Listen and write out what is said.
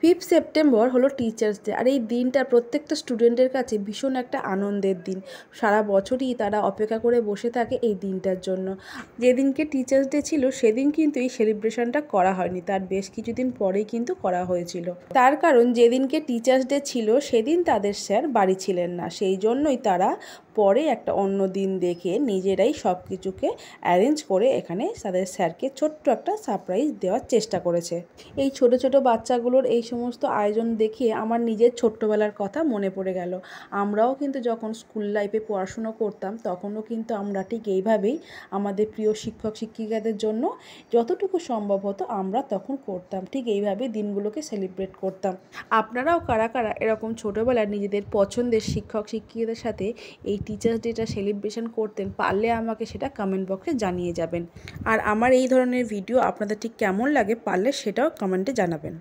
5 September হলো teachers day. আর এই দিনটা প্রত্যেকটা স্টুডেন্টের কাছে ভীষণ একটা আনন্দের দিন। সারা বছরই তারা অপেক্ষা করে বসে থাকে এই দিনটার জন্য। যেদিনকে টিচার্স ডে ছিল সেদিন কিন্তু এই সেলিব্রেশনটা করা হয়নি, তার বেশ কিছুদিন পরেই কিন্তু করা হয়েছিল। তার কারণ যেদিনকে টিচার্স ডে ছিল সেদিন তাদের স্যার বাড়ি ছিলেন না, সেই জন্যই তারা পরে একটা অন্য দিন দেখে নিজেরাই সব কিছুকে অ্যারেঞ্জ করে এখানে তাদের স্যারকে ছোট্ট একটা সারপ্রাইজ দেওয়ার চেষ্টা করেছে। এই ছোট ছোট বাচ্চাগুলোর এই সমস্ত আয়োজন দেখে আমার নিজের ছোট্টবেলার কথা মনে পড়ে গেল। আমরাও কিন্তু যখন স্কুল লাইফে পড়াশুনো করতাম তখনও কিন্তু আমরা ঠিক এইভাবেই আমাদের প্রিয় শিক্ষক শিক্ষিকাদের জন্য যতটুকু সম্ভব হতো আমরা তখন করতাম, ঠিক এইভাবেই দিনগুলোকে সেলিব্রেট করতাম। আপনারাও কারা কারা এরকম ছোটোবেলায় নিজেদের পছন্দের শিক্ষক শিক্ষিকাদের সাথে এই টিচার্স ডেটা সেলিব্রেশন করতেন, পারলে আমাকে সেটা কমেন্ট বক্সে জানিয়ে যাবেন। আর আমার এই ধরনের ভিডিও আপনাদের ঠিক কেমন লাগে পারলে সেটাও কমেন্টে জানাবেন।